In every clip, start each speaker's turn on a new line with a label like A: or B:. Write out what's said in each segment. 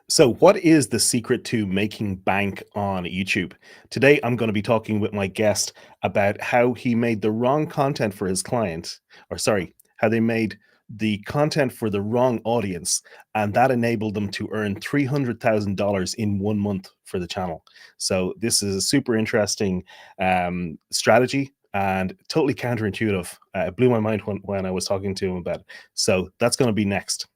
A: So, what is the secret to making bank on YouTube? Today, I'm going to be talking with my guest about how he made the wrong content for his client, or sorry, how they made the content for the wrong audience, and that enabled them to earn $300,000 in 1 month for the channel. So, this is a super interesting strategy and totally counterintuitive. It blew my mind when I was talking to him about it. So, that's going to be next.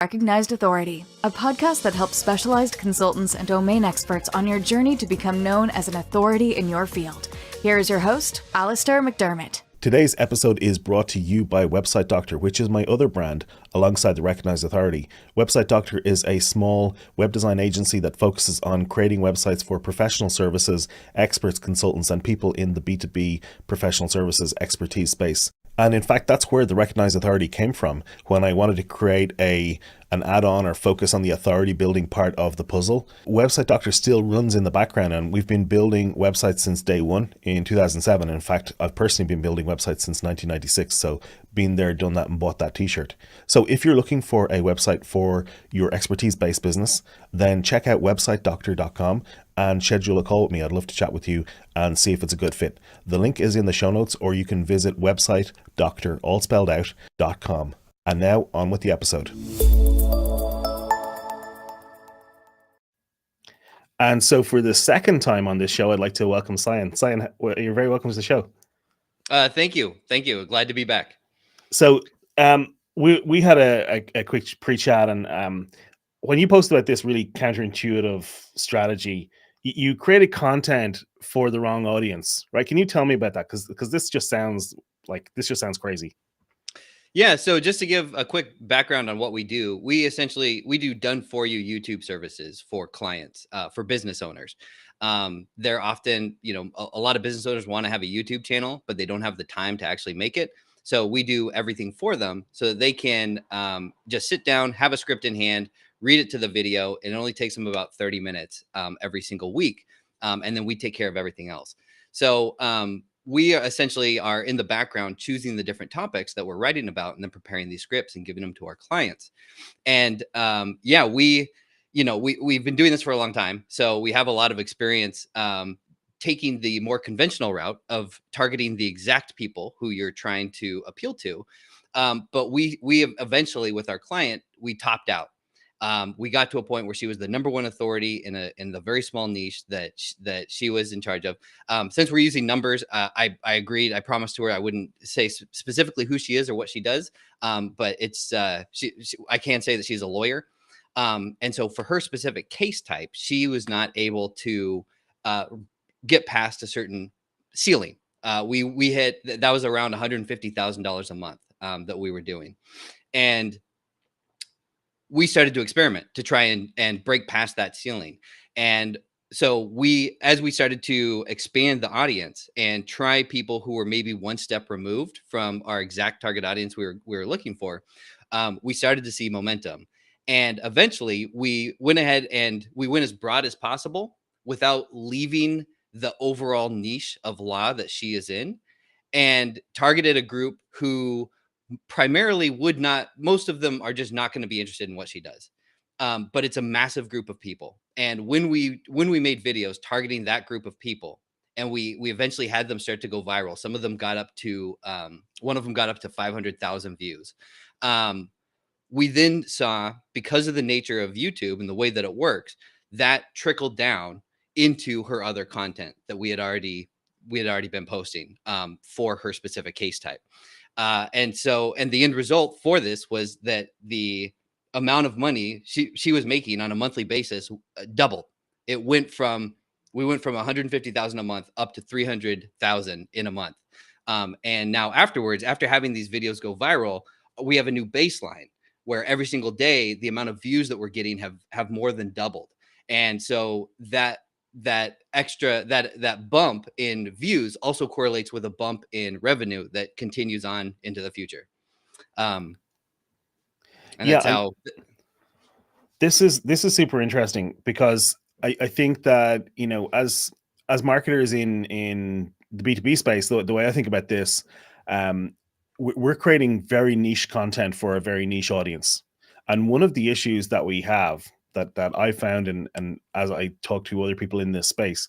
B: Recognized Authority, a podcast that helps specialized consultants and domain experts on your journey to become known as an authority in your field. Here is your host, Alistair McDermott.
A: Today's episode is brought to you by Website Doctor, which is my other brand alongside the Recognized Authority. Website Doctor is a small web design agency that focuses on creating websites for professional services, experts, consultants, and people in the B2B professional services expertise space. And in fact, that's where the Recognized Authority came from when I wanted to create an add-on or focus on the authority building part of the puzzle. Website Doctor still runs in the background, and we've been building websites since day one in 2007. In fact, I've personally been building websites since 1996. So been there, done that, and bought that t-shirt. So if you're looking for a website for your expertise-based business, then check out websitedoctor.com and schedule a call with me. I'd love to chat with you and see if it's a good fit. The link is in the show notes, or you can visit websitedoctor, all spelled out, .com. And now on with the episode. And so for the second time on this show, I'd like to welcome Cyan. Cyan, you're very welcome to the show.
C: Thank you. Glad to be back.
A: So we had a quick pre-chat, and when you posted about this really counterintuitive strategy, you created content for the wrong audience, right? Can you tell me about that? Because this just sounds crazy.
C: Yeah. So just to give a quick background on what we do, we do done for you YouTube services for clients, for business owners. They're often, a lot of business owners want to have a YouTube channel, but they don't have the time to actually make it. So we do everything for them so that they can just sit down, have a script in hand, read it to the video. And it only takes them about 30 minutes every single week. And then we take care of everything else. So we essentially are in the background choosing the different topics that we're writing about and then preparing these scripts and giving them to our clients. And we've been doing this for a long time. So we have a lot of experience taking the more conventional route of targeting the exact people who you're trying to appeal to. But we eventually, with our client, we topped out. We got to a point where she was the number one authority in the very small niche that she was in charge of. Since we're using numbers, I agreed. I promised to her I wouldn't say specifically who she is or what she does. But it's I can say that she's a lawyer. And so for her specific case type, she was not able to get past a certain ceiling. We hit that was around $150,000 a month that we were doing, and we started to experiment to try and break past that ceiling. And so as we started to expand the audience and try people who were maybe one step removed from our exact target audience we were looking for, we started to see momentum. And eventually we went ahead and we went as broad as possible without leaving the overall niche of law that she is in, and targeted a group who primarily most of them are just not going to be interested in what she does. But it's a massive group of people. And when we made videos targeting that group of people, and we eventually had them start to go viral, some of them got up to, one of them got up to 500,000 views. We then saw, because of the nature of YouTube and the way that it works, that trickled down into her other content that we had already been posting for her specific case type. And the end result for this was that the amount of money she was making on a monthly basis doubled. We went from 150,000 a month up to 300,000 in a month. And now afterwards, after having these videos go viral, we have a new baseline where every single day, the amount of views that we're getting have more than doubled. And so that bump in views also correlates with a bump in revenue that continues on into the future. And that's how
A: this is super interesting, because I think that, as marketers in the B2B space, the way I think about this, we're creating very niche content for a very niche audience. And one of the issues that we have that I found, and as I talk to other people in this space,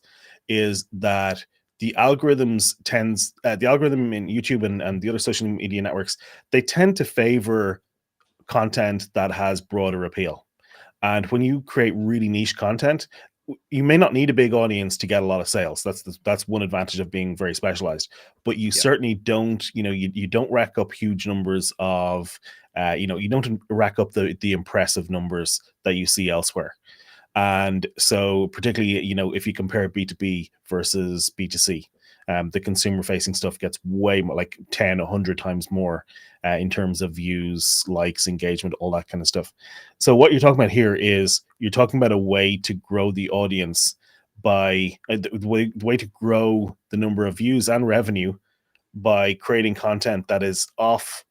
A: is that the the algorithm in YouTube and the other social media networks, they tend to favor content that has broader appeal. And when you create really niche content, you may not need a big audience to get a lot of sales. That's one advantage of being very specialized. But you
C: Yeah.
A: certainly don't, you don't rack up huge numbers of, you don't rack up the impressive numbers that you see elsewhere. And so, particularly, if you compare B2B versus B2C, the consumer facing stuff gets way more, like 10, 100 times more in terms of views, likes, engagement, all that kind of stuff. So, what you're talking about here is you're talking about a way to grow the audience by the way to grow the number of views and revenue by creating content that is off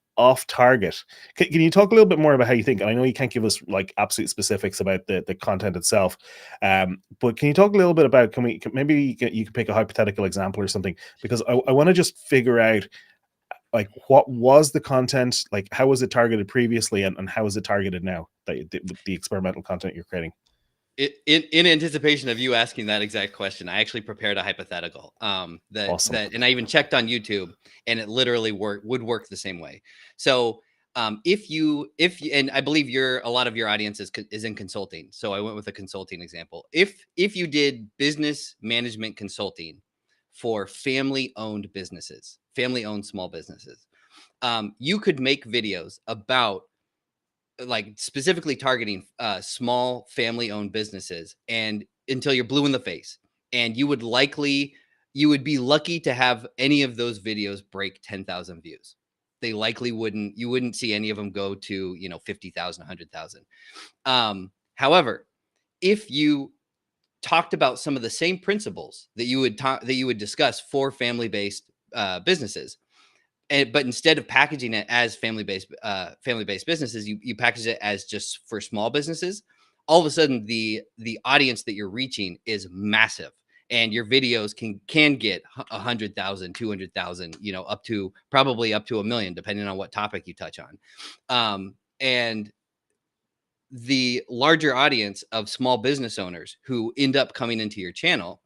A: target. Can you talk a little bit more about how you think? And I know you can't give us like absolute specifics about the content itself, but can you talk a little bit about, maybe you can pick a hypothetical example or something, because I want to just figure out like what was the content, like how was it targeted previously, and how is it targeted now, the experimental content you're creating.
C: In anticipation of you asking that exact question, I actually prepared a hypothetical
A: Awesome.
C: and I even checked on YouTube, and it literally would work the same way. So if you and I believe a lot of your audience is in consulting, so I went with a consulting example. If you did business management consulting for family owned small businesses, you could make videos about, like, specifically targeting small family owned businesses, and until you're blue in the face, and you would be lucky to have any of those videos break 10,000 views. They likely you wouldn't see any of them go to 50,000, 100,000. However, if you talked about some of the same principles that you would discuss for family based businesses, but instead of packaging it as family based businesses, you package it as just for small businesses. All of a sudden, the audience that you're reaching is massive, and your videos can get 100,000, 200,000, probably up to 1 million, depending on what topic you touch on. And the larger audience of small business owners who end up coming into your channel,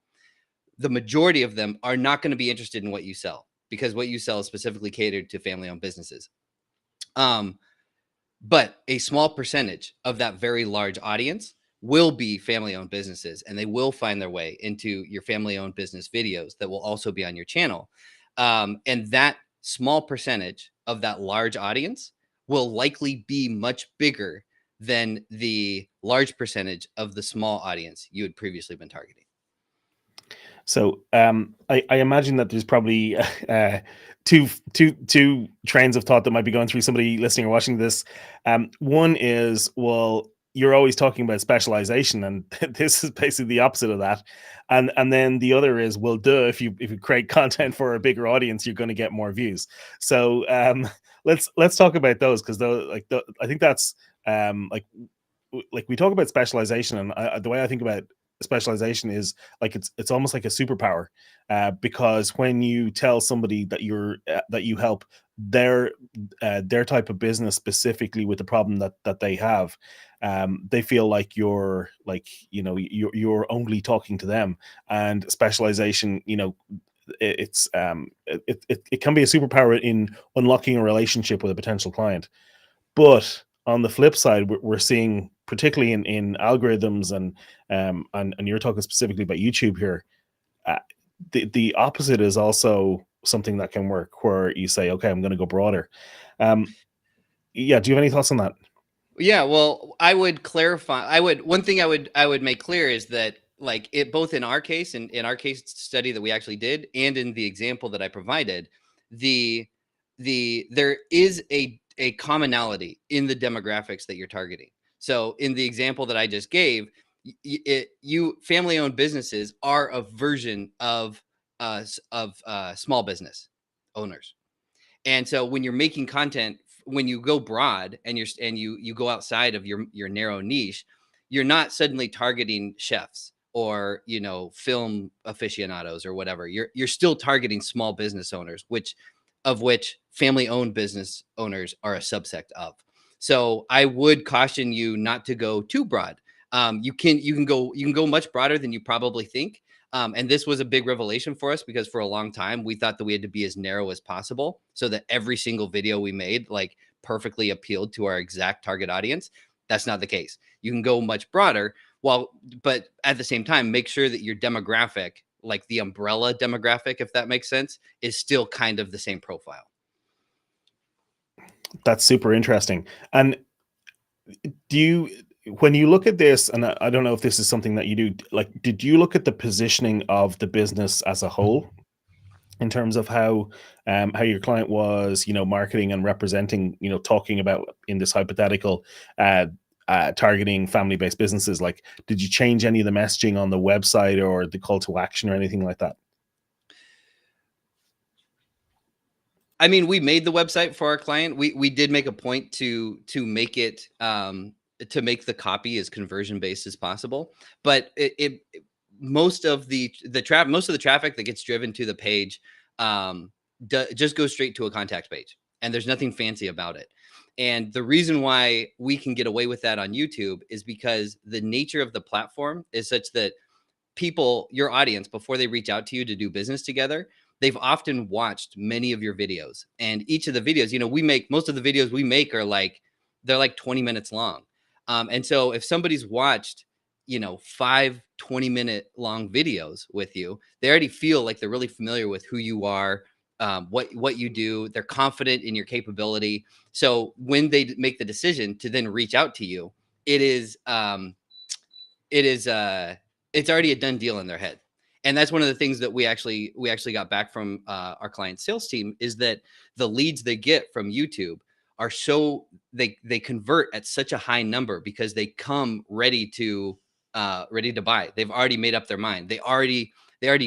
C: the majority of them are not going to be interested in what you sell, because what you sell is specifically catered to family-owned businesses. But a small percentage of that very large audience will be family-owned businesses, and they will find their way into your family-owned business videos that will also be on your channel. And that small percentage of that large audience will likely be much bigger than the large percentage of the small audience you had previously been targeting.
A: So I imagine that there's probably two trains of thought that might be going through somebody listening or watching this. One is, well, you're always talking about specialization, and this is basically the opposite of that. And then the other is, well, duh, if you create content for a bigger audience, you're going to get more views. So let's talk about those, because I think that's like we talk about specialization, and the way I think about specialization is like it's almost like a superpower, because when you tell somebody that that you help their type of business specifically with the problem that they have, they feel like you're only talking to them. And specialization, it can be a superpower in unlocking a relationship with a potential client. But on the flip side, we're seeing, particularly in algorithms, and you're talking specifically about YouTube here, uh, the opposite is also something that can work, where you say, okay, I'm going to go broader. Yeah, do you have any thoughts on that?
C: Yeah, well, I would clarify. One thing I would make clear is that, like, it both in our case and in our case study that we actually did, and in the example that I provided, the there is a commonality in the demographics that you're targeting. So in the example that I just gave, you family owned businesses are a version of small business owners. And so when you're making content, when you go broad and you go outside of your narrow niche, you're not suddenly targeting chefs or film aficionados or whatever. You're still targeting small business owners, which family owned business owners are a subsect of. So I would caution you not to go too broad. You can go much broader than you probably think. And this was a big revelation for us because for a long time we thought that we had to be as narrow as possible so that every single video we made like perfectly appealed to our exact target audience. That's not the case. You can go much broader, but at the same time, make sure that your demographic, like the umbrella demographic, if that makes sense, is still kind of the same profile.
A: That's super interesting. And do you, when you look at this, and I don't know if this is something that you do, like, did you look at the positioning of the business as a whole in terms of how your client was, marketing and representing, talking about in this hypothetical, uh, targeting family-based businesses? Like, did you change any of the messaging on the website or the call to action or anything like that?
C: I mean, we made the website for our client. We did make a point to make it to make the copy as conversion based as possible. But most of the traffic that gets driven to the page just goes straight to a contact page, and there's nothing fancy about it. And the reason why we can get away with that on YouTube is because the nature of the platform is such that people, your audience, before they reach out to you to do business together, they've often watched many of your videos. And each of the videos, most of the videos we make are they're like 20 minutes long. And so if somebody's watched, 5 20-minute long videos with you, they already feel like they're really familiar with who you are, what you do. They're confident in your capability. So when they make the decision to then reach out to you, it is it's already a done deal in their head. And that's one of the things that we actually got back from our client sales team, is that the leads they get from YouTube are they convert at such a high number because they come ready to buy. They've already made up their mind. They already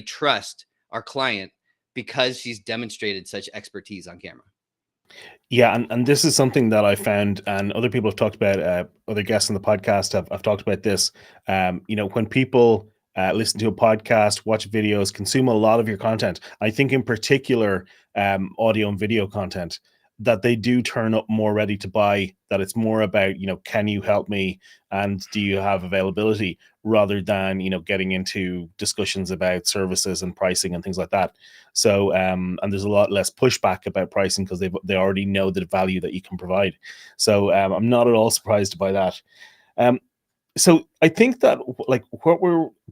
C: trust our client because she's demonstrated such expertise on camera.
A: Yeah, and this is something that I found, and other people have talked about. Other guests on the podcast have talked about this. When people listen to a podcast, watch videos, consume a lot of your content, I think in particular audio and video content, that they do turn up more ready to buy. That it's more about, can you help me, and do you have availability, rather than getting into discussions about services and pricing and things like that. So and there's a lot less pushback about pricing because they already know the value that you can provide. So I'm not at all surprised by that. So I think that, like,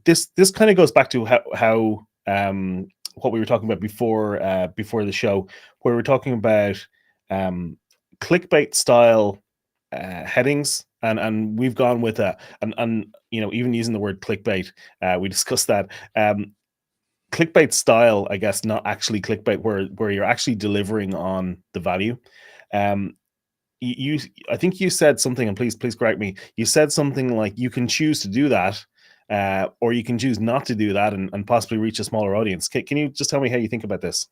A: this kind of goes back to how what we were talking about before the show, where we're talking about clickbait style headings, and we've gone with and even using the word clickbait, we discussed that. Clickbait style, I guess, not actually clickbait, where you're actually delivering on the value. You I think you said something, and please correct me. You said something like you can choose to do that, or you can choose not to do that, and possibly reach a smaller audience. Can you just tell me how you think about this?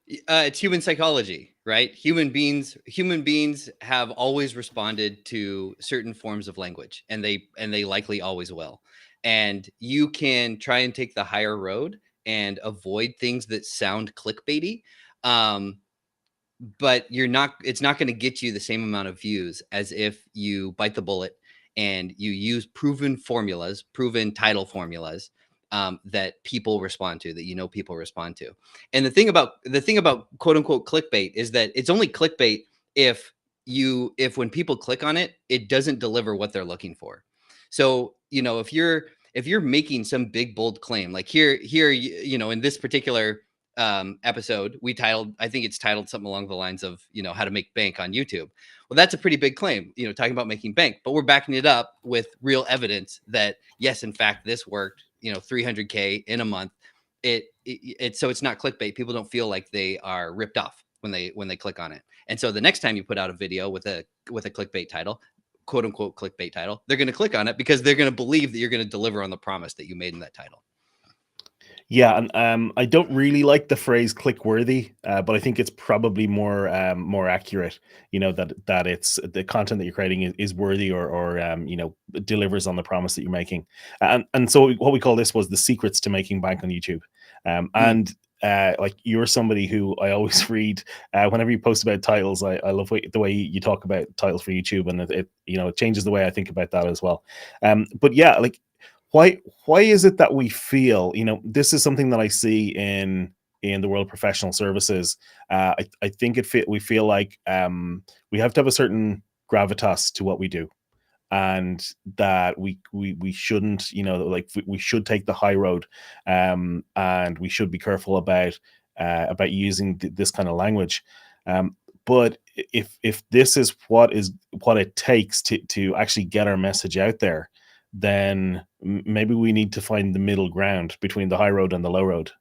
C: It's human psychology, right? Human beings have always responded to certain forms of language, and they likely always will. And you can try and take the higher road and avoid things that sound clickbaity. But it's not going to get you the same amount of views as if you bite the bullet and you use proven title formulas, that people respond to, that people respond to. And the thing about quote unquote clickbait is that it's only clickbait if when people click on it, it doesn't deliver what they're looking for. So if you're making some big bold claim, like here in this particular episode, I think it's titled something along the lines of, how to make bank on YouTube. Well, that's a pretty big claim, talking about making bank, but we're backing it up with real evidence that yes, in fact, this worked, 300K in a month. So it's not clickbait. People don't feel like they are ripped off when they click on it. And so the next time you put out a video with a clickbait title, quote unquote clickbait title, they're going to click on it because they're going to believe that you're going to deliver on the promise that you made in that title.
A: Yeah, and I don't really like the phrase click worthy, but I think it's probably more accurate. That it's the content that you're creating is worthy, or delivers on the promise that you're making. And so what we call this was the secrets to making bank on YouTube. And like you're somebody who I always read whenever you post about titles. I love the way you talk about titles for YouTube, and it it changes the way I think about that as well. But yeah, like why is it that we feel, this is something that I see in the world of professional services. I think we feel like we have to have a certain gravitas to what we do, and that we shouldn't, like we should take the high road, and we should be careful about using this kind of language. But if this is what it takes to actually get our message out there, then maybe we need to find the middle ground between the high road and the low road.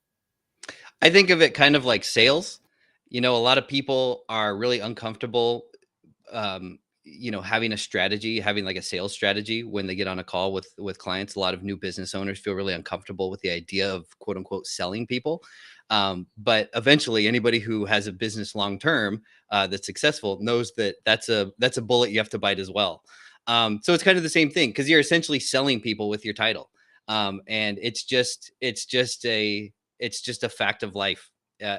C: I think of it kind of like sales. A lot of people are really uncomfortable, having a strategy, having like a sales strategy when they get on a call with clients. A lot of new business owners feel really uncomfortable with the idea of quote unquote selling people. But eventually, anybody who has a business long term that's successful knows that that's a bullet you have to bite as well. So it's kind of the same thing, because you're essentially selling people with your title, and it's just a fact of life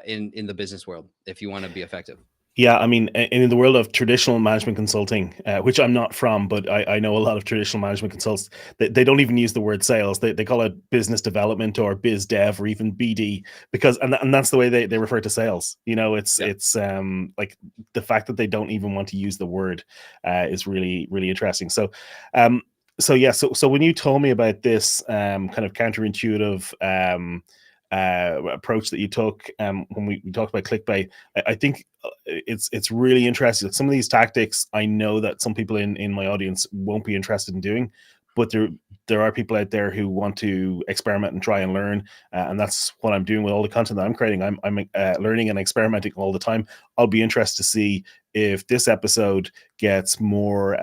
C: in the business world if you want to be effective.
A: Yeah, I mean, in the world of traditional management consulting, which I'm not from, but I know a lot of traditional management consultants, they don't even use the word sales. They call it business development or biz dev or even BD, because and that's the way they refer to sales. It's like the fact that they don't even want to use the word is really, really interesting. So when you told me about this kind of counterintuitive approach that you took when we talked about clickbait, I think it's really interesting. Some of these tactics, I know that some people in my audience won't be interested in doing, but there are people out there who want to experiment and try and learn, and that's what I'm doing with all the content that I'm creating. I'm learning and experimenting all the time. I'll be interested to see if this episode gets more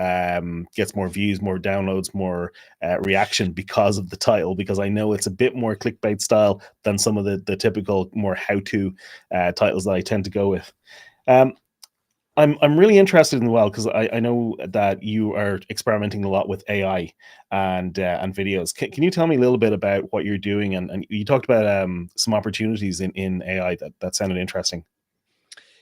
A: views, more downloads, more reaction because of the title, because I know it's a bit more clickbait style than some of the typical more how-to titles that I tend to go with. I'm really interested in, well, because I know that you are experimenting a lot with AI and videos. Can you tell me a little bit about what you're doing? And you talked about some opportunities in AI that sounded interesting.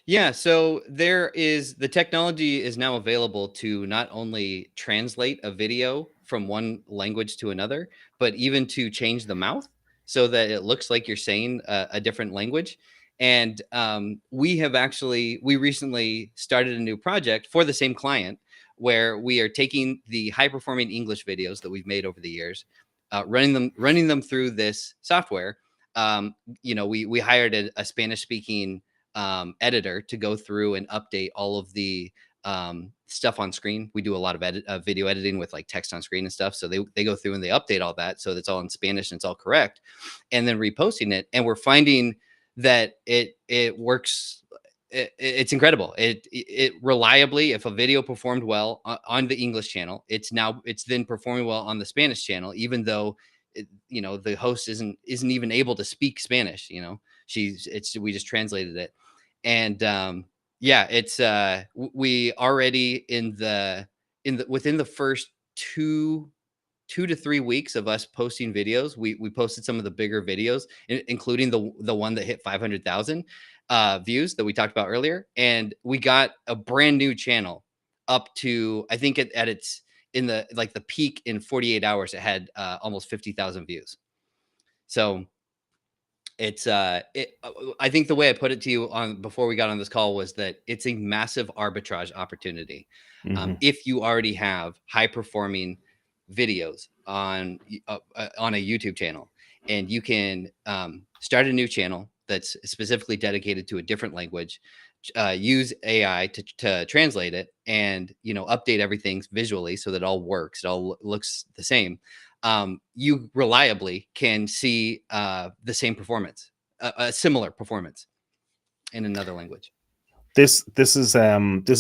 C: Yeah, so the technology is now available to not only translate a video from one language to another, but even to change the mouth so that it looks like you're saying a different language. And we recently started a new project for the same client, where we are taking the high performing English videos that we've made over the years, running them through this software. We hired a Spanish speaking editor to go through and update all of the stuff on screen. We do a lot of video editing with like text on screen and stuff. So they go through and they update all that so it's all in Spanish and it's all correct, and then reposting it. And we're finding that it works. It's incredible. It reliably, if a video performed well on the English channel, it's then performing well on the Spanish channel, even though the host isn't even able to speak Spanish. We just translated it. And yeah, it's we already within the first two to 3 weeks of us posting videos, we posted some of the bigger videos, including the one that hit 500,000 views that we talked about earlier, and we got a brand new channel up to, I think at its in the peak in 48 hours, it had almost 50,000 views. So I think the way I put it to you before we got on this call was that it's a massive arbitrage opportunity.
A: Mm-hmm.
C: If you already have high performing videos on a YouTube channel, and you can start a new channel that's specifically dedicated to a different language, use AI to translate it, and update everything visually so that it all works, it all looks the same. You reliably can see the same performance, a similar performance in another language.
A: This is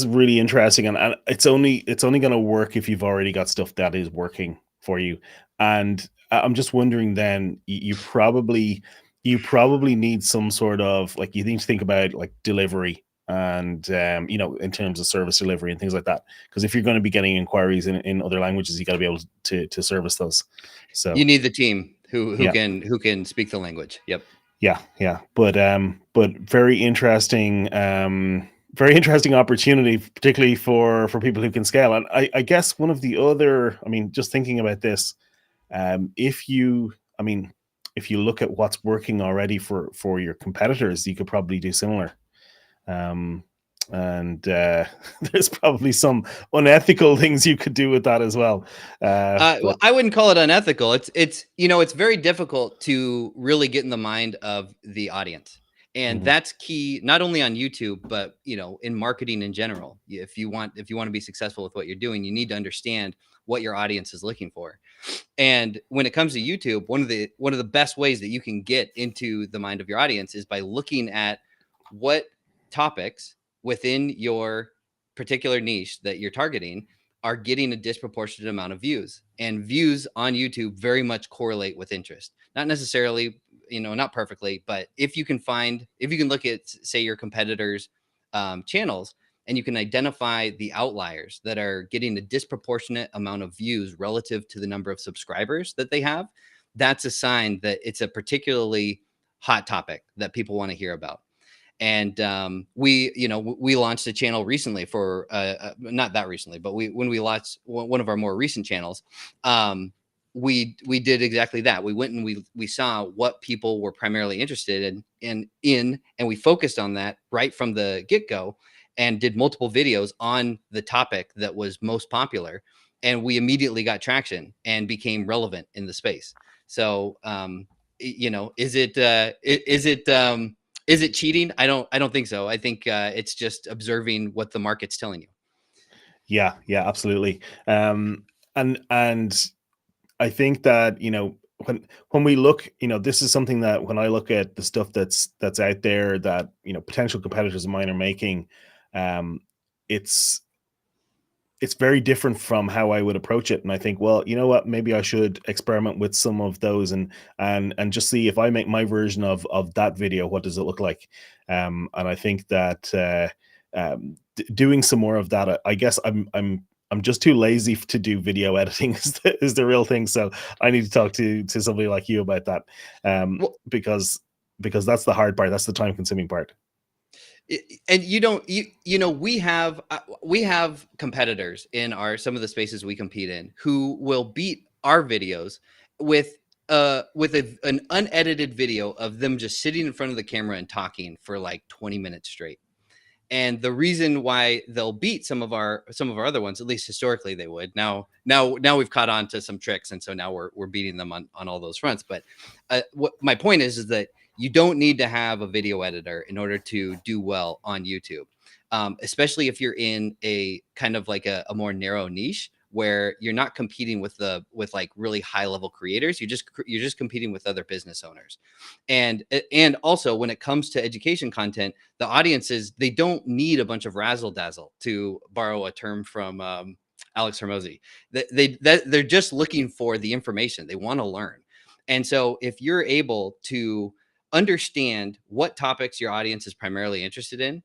A: really interesting, and it's only going to work if you've already got stuff that is working for you. And I'm just wondering, then you probably need some sort of, like, you need to think about like delivery and in terms of service delivery and things like that, because if you're going to be getting inquiries in other languages, you got to be able to service those. So
C: you need the team who
A: yeah.
C: can speak the language. Yep.
A: Yeah, but very interesting opportunity, particularly for people who can scale. And I guess one of the other, I mean, just thinking about this, if you, I mean, if you look at what's working already for your competitors, you could probably do similar. Um, and there's probably some unethical things you could do with that as well.
C: Well,
A: But
C: I wouldn't call it unethical. It's it's very difficult to really get in the mind of the audience. And
A: mhm.
C: that's key not only on YouTube, but in marketing in general. If you want to be successful with what you're doing, you need to understand what your audience is looking for. And when it comes to YouTube, one of the best ways that you can get into the mind of your audience is by looking at what topics within your particular niche that you're targeting are getting a disproportionate amount of views. And views on YouTube very much correlate with interest. Not necessarily, not perfectly, but if you can look at, say, your competitors' channels, and you can identify the outliers that are getting a disproportionate amount of views relative to the number of subscribers that they have, that's a sign that it's a particularly hot topic that people want to hear about. And we launched a channel recently for not that recently, but when we launched one of our more recent channels, we did exactly that. We went and we saw what people were primarily interested in, and we focused on that right from the get-go, and did multiple videos on the topic that was most popular, and we immediately got traction and became relevant in the space. So is it cheating? I don't think so. I think it's just observing what the market's telling you.
A: Yeah, absolutely. And I think that when we look, this is something that when I look at the stuff that's out there that potential competitors of mine are making, um, it's it's very different from how I would approach it. And I think, well, you know what, maybe I should experiment with some of those and just see if I make my version of that video, what does it look like? And I think that doing some more of that, I guess I'm just too lazy to do video editing is the real thing. So I need to talk to somebody like you about that,
C: Well,
A: because that's the hard part. That's the time consuming part.
C: and we have competitors in some of the spaces we compete in who will beat our videos with an unedited video of them just sitting in front of the camera and talking for like 20 minutes straight. And the reason why they'll beat some of our other ones, at least historically they would. Now we've caught on to some tricks, and so now we're beating them on all those fronts. But what my point is that you don't need to have a video editor in order to do well on YouTube, especially if you're in a kind of like a more narrow niche where you're not competing with like really high level creators. You're just competing with other business owners. And also, when it comes to education content, the audiences, they don't need a bunch of razzle dazzle, to borrow a term from Alex Hermosi. They're just looking for the information. They want to learn. And so if you're able to understand what topics your audience is primarily interested in,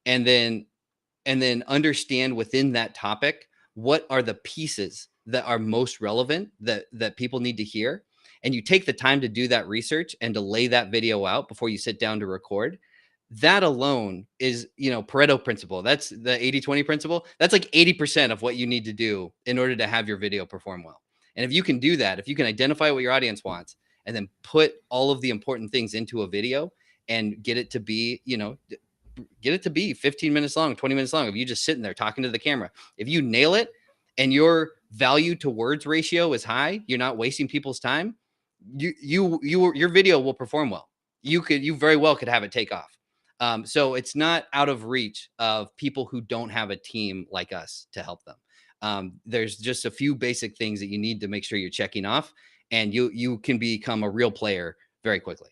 C: and then understand within that topic what are the pieces that are most relevant that people need to hear, and you take the time to do that research and to lay that video out before you sit down to record, that alone is, Pareto principle. That's the 80-20 principle. That's like 80% of what you need to do in order to have your video perform well. And if you can do that, if you can identify what your audience wants and then put all of the important things into a video and get it to be 15 minutes long, 20 minutes long, of you just sitting there talking to the camera. If you nail it and your value to words ratio is high, you're not wasting people's time, your video will perform well. You very well could have it take off. So it's not out of reach of people who don't have a team like us to help them. There's just a few basic things that you need to make sure you're checking off, and you can become a real player very quickly.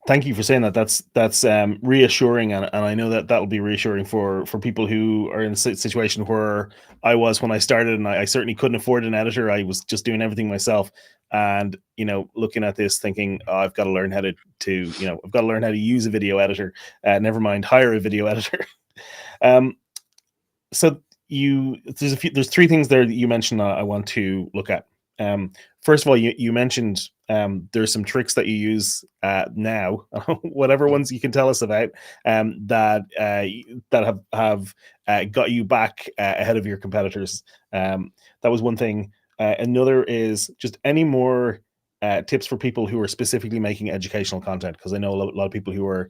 A: Thank you for saying that. That's reassuring, and I know that that'll be reassuring for people who are in a situation where I was when I started, and I certainly couldn't afford an editor. I was just doing everything myself, and looking at this, thinking, oh, I've got to learn how I've got to learn how to use a video editor. Never mind hire a video editor. So there's three things there that you mentioned I want to look at. First of all, you mentioned there's some tricks that you use now, whatever
C: Mhm.
A: ones you can tell us about, that have got you back ahead of your competitors. That was one thing. Another is just any more tips for people who are specifically making educational content, because I know a lot of people who are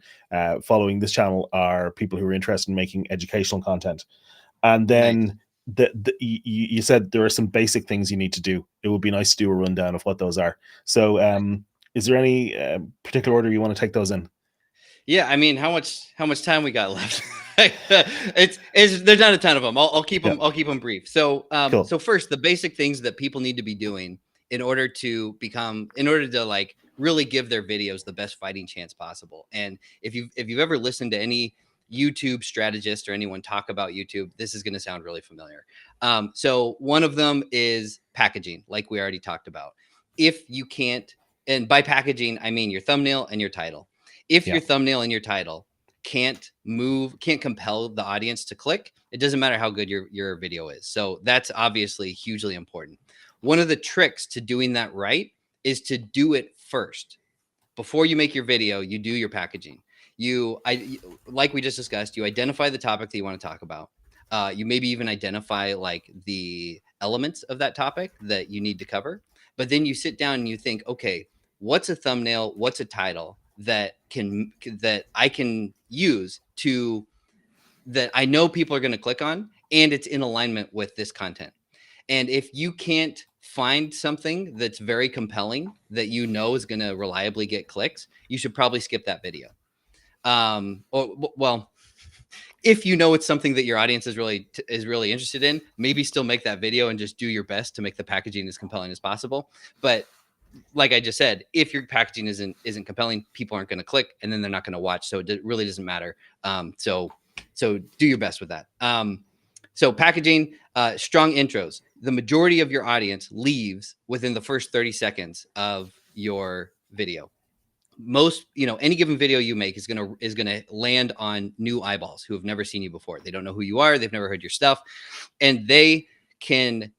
A: following this channel are people who are interested in making educational content. And
C: Nice.
A: then you said there are some basic things you need to do. It would be nice to do a rundown of what those are. So, is there any particular order you want to take those in?
C: Yeah, I mean, how much time we got left? It's there's not a ton of them. I'll keep
A: Yeah,
C: them brief. So
A: cool.
C: so first, the basic things that people need to be doing in order to like really give their videos the best fighting chance possible. And if you've ever listened to any YouTube strategist or anyone talk about YouTube, this is going to sound really familiar. So one of them is packaging, like we already talked about. If you can't, and by packaging I mean your thumbnail and your title. If
A: Yeah,
C: your thumbnail and your title can't compel the audience to click, it doesn't matter how good your video is. So that's obviously hugely important. One of the tricks to doing that right is to do it first. Before you make your video, you do your packaging. Like we just discussed, you identify the topic that you want to talk about. You maybe even identify like the elements of that topic that you need to cover. But then you sit down and you think, okay, what's a thumbnail? What's a title that I can use to that I know people are going to click on, and it's in alignment with this content. And if you can't find something that's very compelling that you know is going to reliably get clicks, you should probably skip that video. Or well, if you know it's something that your audience is really interested in, maybe still make that video and just do your best to make the packaging as compelling as possible. But like I just said, if your packaging isn't compelling, people aren't going to click, and then they're not going to watch. So it really doesn't matter. So do your best with that. So packaging, strong intros. The majority of your audience leaves within the first 30 seconds of your video. Most, any given video you make is gonna land on new eyeballs who have never seen you before. They don't know who you are. They've never heard your stuff, and they can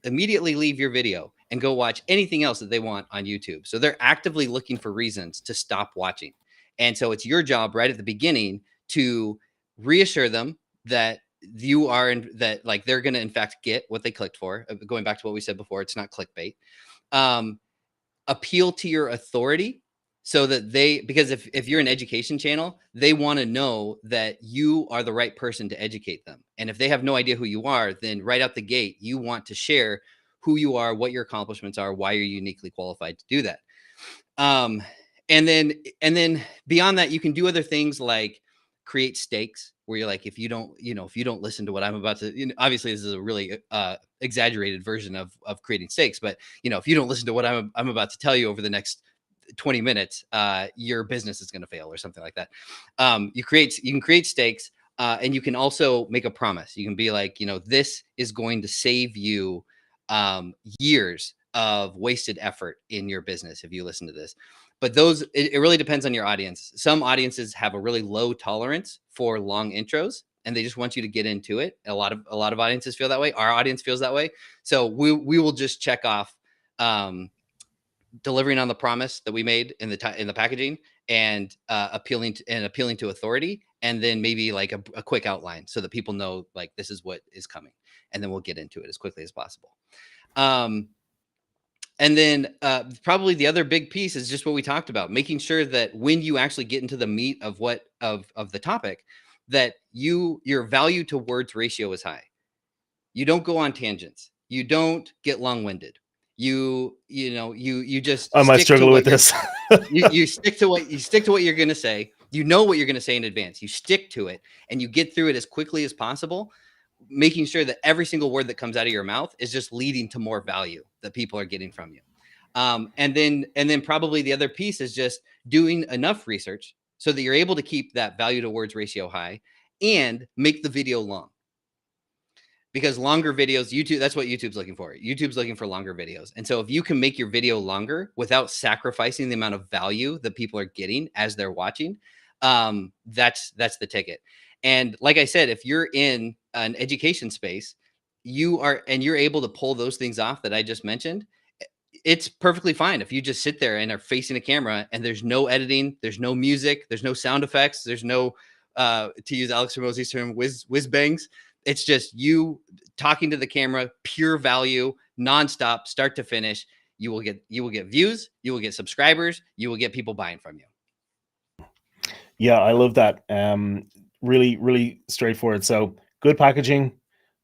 C: immediately leave your video and go watch anything else that they want on YouTube. So they're actively looking for reasons to stop watching. And so it's your job right at the beginning to reassure them that you are in that like they're going to in fact get what they clicked for. Going back to what we said before, it's not clickbait. Um, Appeal to your authority so that because if you're an education channel, they want to know that you are the right person to educate them. And if they have no idea who you are, then right out the gate, you want to share who you are, what your accomplishments are, why you're uniquely qualified to do that. Um, and then beyond that, you can do other things like create stakes where you're like, if you don't listen to what I'm about to, obviously this is a really exaggerated version of creating stakes, but if you don't listen to what I'm about to tell you over the next 20 minutes, your business is going to fail or something like that. You can create stakes, and you can also make a promise. You can be like, this is going to save you years of wasted effort in your business if you listen to this. But it really depends on your audience. Some audiences have a really low tolerance for long intros, and they just want you to get into it. A lot of audiences feel that way. Our audience feels that way. So we will just check off delivering on the promise that we made in the packaging, and appealing to authority, and then maybe like a quick outline so that people know like this is what is coming, and then we'll get into it as quickly as possible. Um, and then probably the other big piece is just what we talked about, making sure that when you actually get into the meat of the topic, that your value to words ratio is high. You don't go on tangents. You don't get long-winded. You just
A: I might
C: stick to
A: struggle with
C: what you're
A: this.
C: you stick to what you're going to say. You know what you're going to say in advance. You stick to it, and you get through it as quickly as possible, making sure that every single word that comes out of your mouth is just leading to more value that people are getting from you. And then probably the other piece is just doing enough research so that you're able to keep that value to words ratio high and make the video long. Because longer videos, YouTube, that's what YouTube's looking for. YouTube's looking for longer videos. And so if you can make your video longer without sacrificing the amount of value that people are getting as they're watching, that's the ticket. And like I said, if you're in an education space, you're able to pull those things off that I just mentioned, it's perfectly fine if you just sit there and are facing a camera and there's no editing, there's no music, there's no sound effects, there's no, to use Alex Hormozi's term, whiz bangs. It's just you talking to the camera, pure value, nonstop, start to finish. You will get views, you will get subscribers, you will get people buying from you.
A: Yeah, I love that. Really, really straightforward. So good packaging,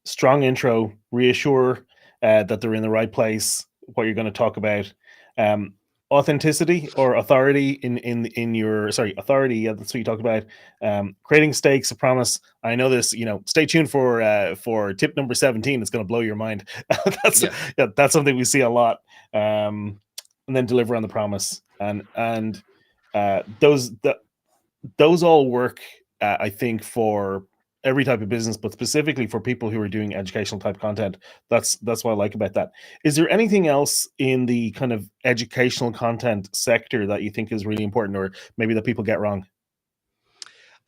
A: strong intro, reassure that they're in the right place, what you're going to talk about. Um, Authenticity or authority in your authority. Yeah, that's what you talked about. Creating stakes, a promise. I know this. Stay tuned for tip number 17. It's going to blow your mind. that's
C: Yeah.
A: yeah, that's something we see a lot. And then deliver on the promise and those all work, I think, for every type of business, but specifically for people who are doing educational type content. That's what I like about that. Is there anything else in the kind of educational content sector that you think is really important, or maybe that people get wrong?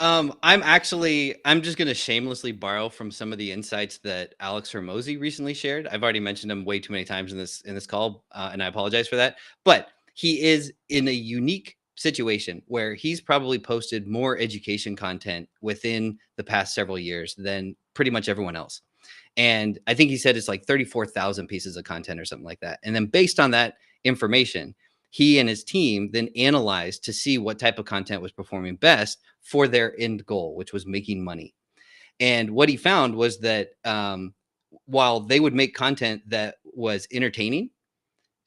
C: I'm just going to shamelessly borrow from some of the insights that Alex Hormozi recently shared. I've already mentioned him way too many times in this call, and I apologize for that. But he is in a unique situation where he's probably posted more education content within the past several years than pretty much everyone else. And I think he said it's like 34,000 pieces of content or something like that. And then based on that information, he and his team then analyzed to see what type of content was performing best for their end goal, which was making money. And what he found was that while they would make content that was entertaining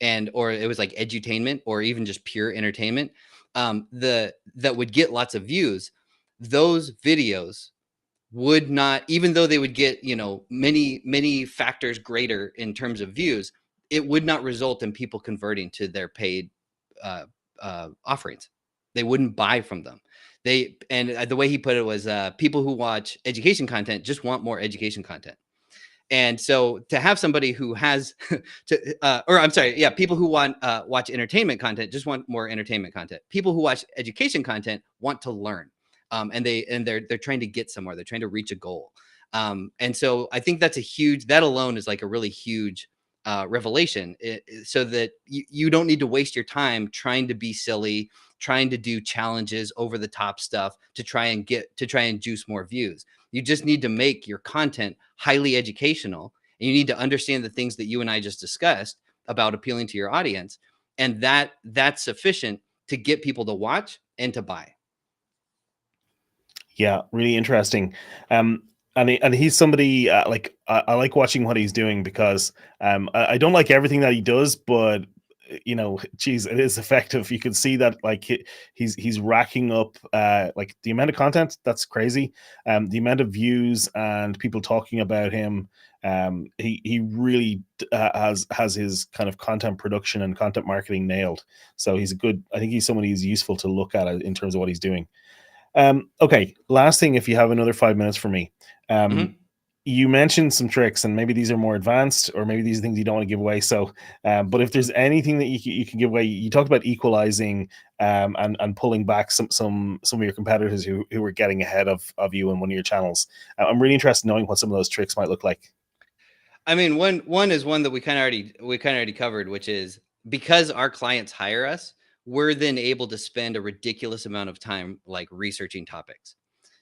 C: and or it was like edutainment or even just pure entertainment, that would get lots of views, those videos would not, even though they would get, many factors greater in terms of views, it would not result in people converting to their paid uh, offerings. They wouldn't buy from them. The way he put it was, people who watch education content just want more education content. And so to have somebody who has or I'm sorry, yeah, people who want watch entertainment content just want more entertainment content. People who watch education content want to learn, they're trying to get somewhere. They're trying to reach a goal. And so I think that alone is like a really huge revelation, so that you don't need to waste your time trying to be silly, trying to do challenges, over the top stuff to try and juice more views. You just need to make your content highly educational, and you need to understand the things that you and I just discussed about appealing to your audience, and that's sufficient to get people to watch and to buy.
A: Yeah, really interesting. And he's somebody, like I like watching what he's doing because I don't like everything that he does, but geez, it is effective. You can see that, like, he's racking up like the amount of content that's crazy. The amount of views and people talking about him. He really has his kind of content production and content marketing nailed. So he's a good. I think he's somebody who's useful to look at in terms of what he's doing. Okay, last thing, if you have another 5 minutes for me.
C: Mhm.
A: You mentioned some tricks, and maybe these are more advanced, or maybe these are things you don't want to give away. So, but if there's anything that you can give away, you talked about equalizing, and pulling back some of your competitors who were getting ahead of you in one of your channels. I'm really interested in knowing what some of those tricks might look like.
C: I mean, one is one that we kind of already covered, which is because our clients hire us, we're then able to spend a ridiculous amount of time like researching topics.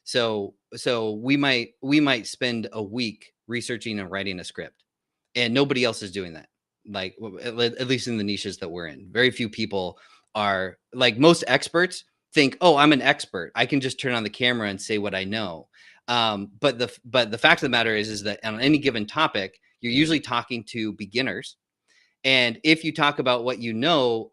C: So we might spend a week researching and writing a script, and nobody else is doing that. Like, at least in the niches that we're in, very few people are like, most experts think, oh, I'm an expert, I can just turn on the camera and say what I know. But the fact of the matter is that on any given topic, you're usually talking to beginners. And if you talk about what you know,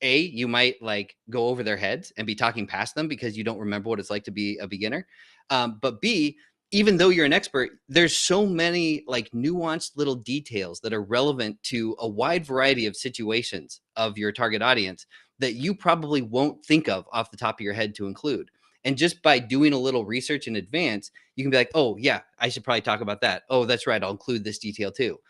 C: you might like go over their heads and be talking past them because you don't remember what it's like to be a beginner. But B, even though you're an expert, there's so many like nuanced little details that are relevant to a wide variety of situations of your target audience that you probably won't think of off the top of your head to include. And just by doing a little research in advance, you can be like, oh, yeah, I should probably talk about that. Oh, that's right, I'll include this detail too.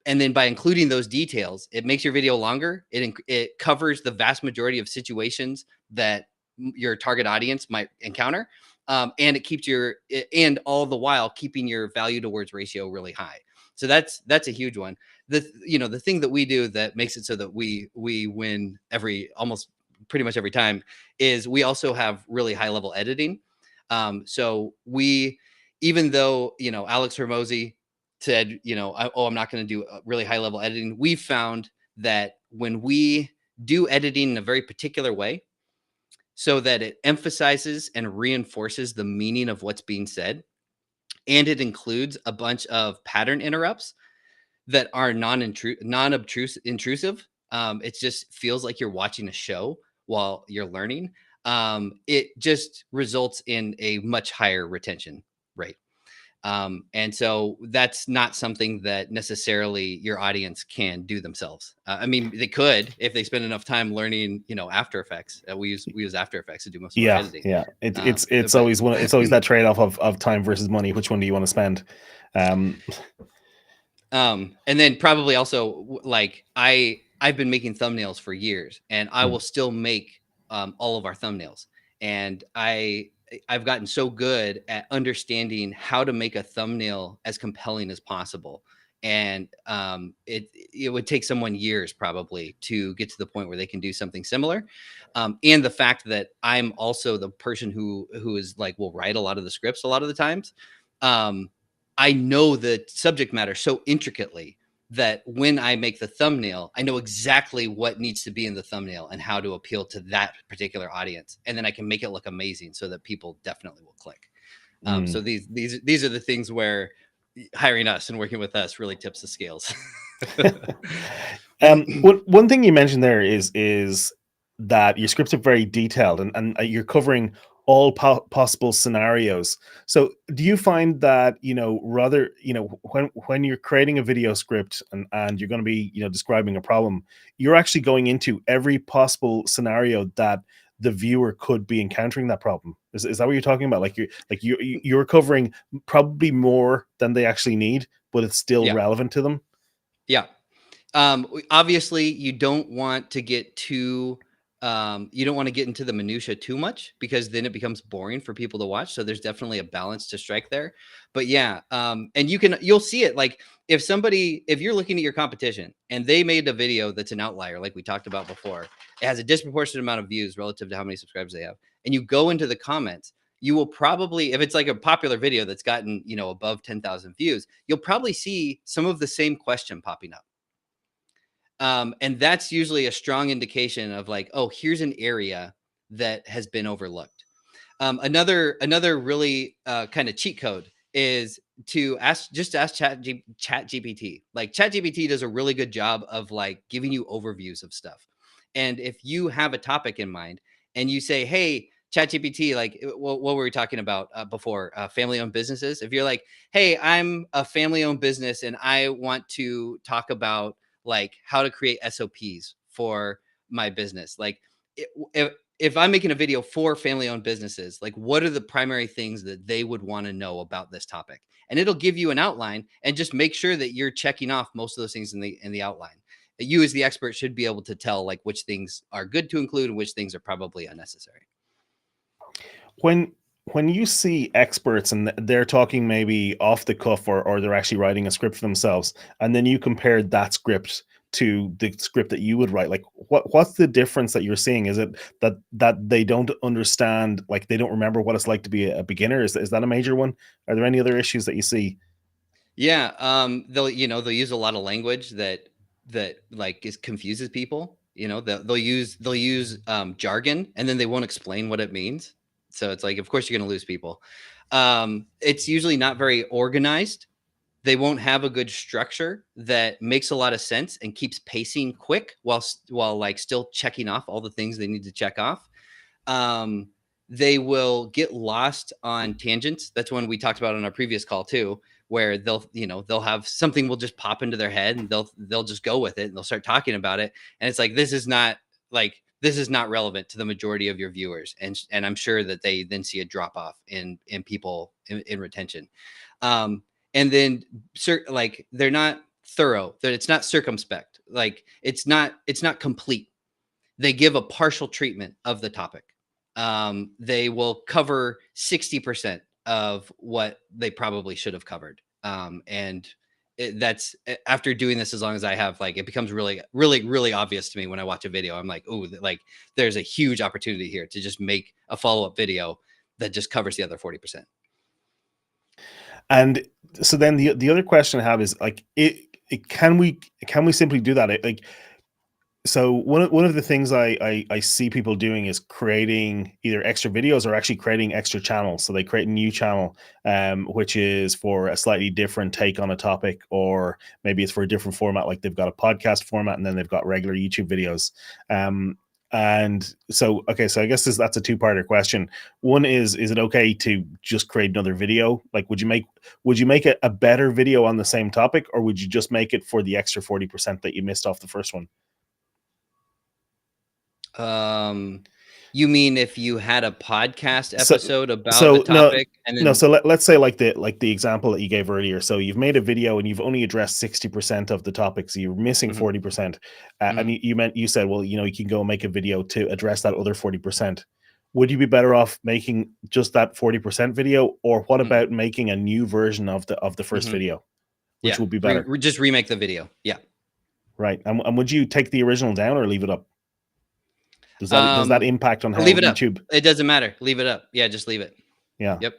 C: And then by including those details, it makes your video longer. It covers the vast majority of situations that your target audience might encounter, and it keeps and all the while keeping your value to words ratio really high. So that's a huge one. The thing that we do that makes it so that we win almost pretty much every time is we also have really high level editing. So we, even though, Alex Hermosi said, I'm not going to do really high level editing. We found that when we do editing in a very particular way, so that it emphasizes and reinforces the meaning of what's being said, and it includes a bunch of pattern interrupts that are intrusive. It just feels like you're watching a show while you're learning. It just results in a much higher retention rate. And so that's not something that necessarily your audience can do themselves. I mean, they could if they spend enough time learning, After Effects. We use After Effects to do most of our
A: Yeah,
C: editing.
A: yeah. It's
C: But
A: always it's always that trade off of time versus money. Which one do you want to spend? Um,
C: and then probably also like I've been making thumbnails for years, and I will still make all of our thumbnails. And I've gotten so good at understanding how to make a thumbnail as compelling as possible. And it would take someone years probably to get to the point where they can do something similar. And the fact that I'm also the person who is like will write a lot of the scripts a lot of the times. I know the subject matter so intricately that when I make the thumbnail, I know exactly what needs to be in the thumbnail and how to appeal to that particular audience. And then I can make it look amazing so that people definitely will click. So these are the things where hiring us and working with us really tips the scales.
A: one thing you mentioned there is that your scripts are very detailed, and you're covering all possible scenarios. So do you find that, rather, when you're creating a video script and you're going to be, describing a problem, you're actually going into every possible scenario that the viewer could be encountering that problem? Is that what you're talking about? Like you're covering probably more than they actually need, but it's still
C: Yeah.
A: relevant to them.
C: Yeah. Obviously you don't want to get too you don't want to get into the minutia too much, because then it becomes boring for people to watch. So there's definitely a balance to strike there. But yeah, and you'll see it, like if you're looking at your competition and they made a video that's an outlier, like we talked about before, it has a disproportionate amount of views relative to how many subscribers they have, and you go into the comments, you will probably, if it's like a popular video that's gotten, above 10,000 views, you'll probably see some of the same question popping up. And that's usually a strong indication of like, oh, here's an area that has been overlooked. Another really kind of cheat code is to ask Chat GPT. Like Chat GPT does a really good job of like giving you overviews of stuff. And if you have a topic in mind and you say, hey, Chat GPT, like what were we talking about before? Family-owned businesses. If you're like, hey, I'm a family-owned business and I want to talk about like how to create SOPs for my business. Like if I'm making a video for family-owned businesses, like what are the primary things that they would want to know about this topic? And it'll give you an outline, and just make sure that you're checking off most of those things in the outline. You as the expert should be able to tell like which things are good to include and which things are probably unnecessary.
A: When you see experts and they're talking maybe off the cuff, or they're actually writing a script for themselves, and then you compare that script to the script that you would write, like what's the difference that you're seeing? Is it that they don't understand, like they don't remember what it's like to be a beginner? Is that a major one? Are there any other issues that you see?
C: Yeah, they'll use a lot of language that like confuses people. They'll use jargon, and then they won't explain what it means. So it's like, of course, you're going to lose people. It's usually not very organized. They won't have a good structure that makes a lot of sense and keeps pacing quick while like still checking off all the things they need to check off. Um, they will get lost on tangents. That's one we talked about on our previous call too, where they'll have something will just pop into their head, and they'll just go with it, and they'll start talking about it. And it's like, this is not relevant to the majority of your viewers. And I'm sure that they then see a drop off in people in retention. And then like they're not thorough, that it's not circumspect. Like it's not complete. They give a partial treatment of the topic. They will cover 60% of what they probably should have covered. And that's after doing this as long as I have, like, it becomes really, really, really obvious to me when I watch a video. I'm like, oh, like there's a huge opportunity here to just make a follow-up video that just covers the other 40%.
A: And so then the other question I have is like, can we simply do that? Like, so one of the things I see people doing is creating either extra videos or actually creating extra channels. So they create a new channel, which is for a slightly different take on a topic, or maybe it's for a different format. Like they've got a podcast format, and then they've got regular YouTube videos. And so, okay, so I guess that's a two-parter question. One is it okay to just create another video? Like, would you make a better video on the same topic, or would you just make it for the extra 40% that you missed off the first one?
C: You mean if you had a podcast
A: So,
C: episode about
A: so
C: a topic and then
A: no. So let's say like the example that you gave earlier. So you've made a video and you've only addressed 60% of the topics. So you're missing 40%. And you said, well, you can go and make a video to address that other 40%. Would you be better off making just that 40% video, or what about making a new version of the first video, which would be better?
C: Just remake the video. Yeah.
A: Right. And would you take the original down or leave it up? Does that impact on how
C: leave it
A: YouTube?
C: Up. It doesn't matter. Leave it up. Yeah, just leave it.
A: Yeah.
C: Yep.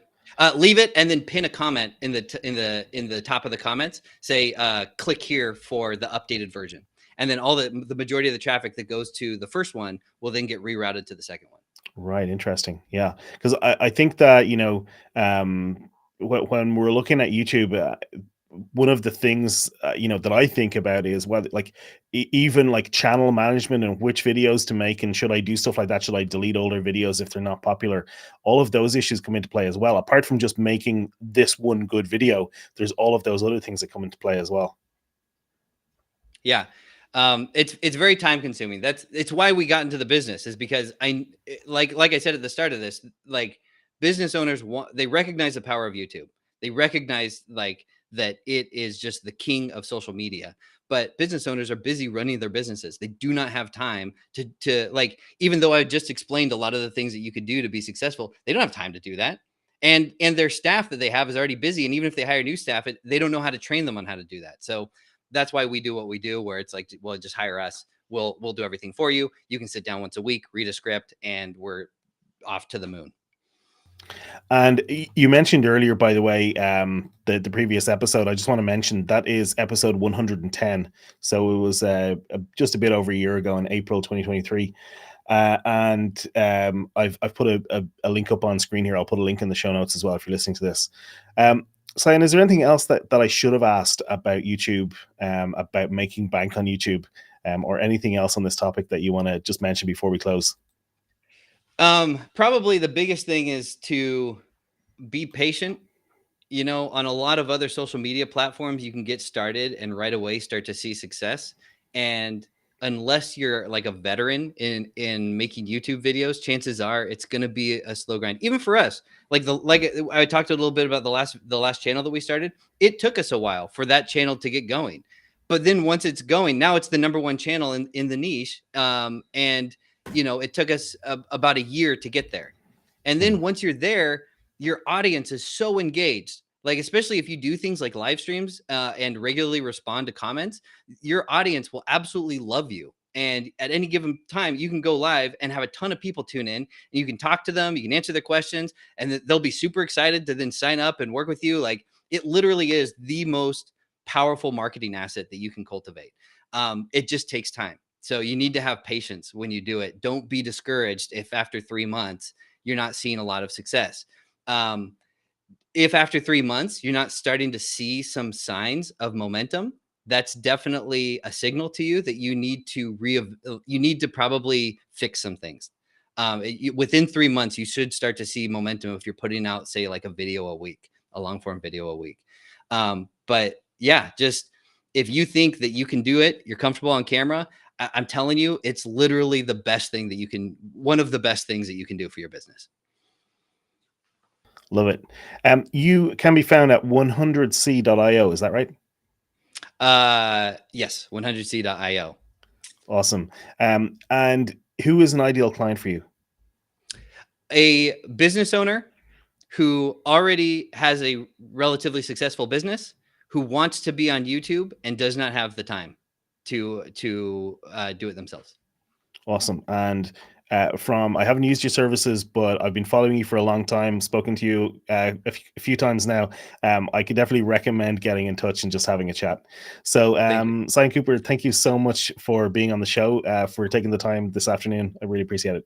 C: Leave it, and then pin a comment in the top of the comments. Say, click here for the updated version, and then all the majority of the traffic that goes to the first one will then get rerouted to the second one.
A: Right. Interesting. Yeah. Because I think that, when we're looking at YouTube, one of the things, that I think about is whether like even like channel management and which videos to make, and should I do stuff like that? Should I delete older videos if they're not popular? All of those issues come into play as well. Apart from just making this one good video, there's all of those other things that come into play as well.
C: Yeah. It's very time consuming. It's why we got into the business, is because like I said at the start of this, like business owners they recognize the power of YouTube. They recognize like that it is just the king of social media, but business owners are busy running their businesses. They do not have time to like, even though I just explained a lot of the things that you could do to be successful, they don't have time to do that. And their staff that they have is already busy. And even if they hire new staff, they don't know how to train them on how to do that. So that's why we do what we do, where it's like, well, just hire us. We'll do everything for you. You can sit down once a week, read a script, and we're off to the moon.
A: And you mentioned earlier, by the way, the previous episode. I just want to mention that is episode 110. So it was just a bit over a year ago in April 2023. And I've put a link up on screen here. I'll put a link in the show notes as well if you're listening to this. Cyan, is there anything else that I should have asked about YouTube, about making bank on YouTube, or anything else on this topic that you want to just mention before we close?
C: Probably the biggest thing is to be patient. On a lot of other social media platforms, you can get started and right away start to see success. And unless you're like a veteran in making YouTube videos, chances are it's going to be a slow grind. Even for us, like I talked a little bit about the last channel that we started. It took us a while for that channel to get going, but then once it's going, now it's the #1 channel in the niche. And it took us about a year to get there. And then once you're there, your audience is so engaged. Like, especially if you do things like live streams and regularly respond to comments, your audience will absolutely love you. And at any given time, you can go live and have a ton of people tune in. And you can talk to them, you can answer their questions, and they'll be super excited to then sign up and work with you. Like, it literally is the most powerful marketing asset that you can cultivate. It just takes time. So you need to have patience when you do it. Don't be discouraged if after 3 months you're not seeing a lot of success. If after 3 months you're not starting to see some signs of momentum, that's definitely a signal to you that you need to probably fix some things. Within 3 months, you should start to see momentum if you're putting out, say, like a video a week, a long form video a week. But yeah, just if you think that you can do it, you're comfortable on camera, I'm telling you, it's literally the best thing one of the best things that you can do for your business.
A: Love it. You can be found at 100c.io. Is that right?
C: Yes, 100c.io.
A: Awesome. And who is an ideal client for you?
C: A business owner who already has a relatively successful business, who wants to be on YouTube and does not have the time to do it themselves.
A: Awesome. And I haven't used your services, but I've been following you for a long time, spoken to you a few times now. I could definitely recommend getting in touch and just having a chat. So, Cyan Cooper, thank you so much for being on the show, for taking the time this afternoon. I really appreciate it.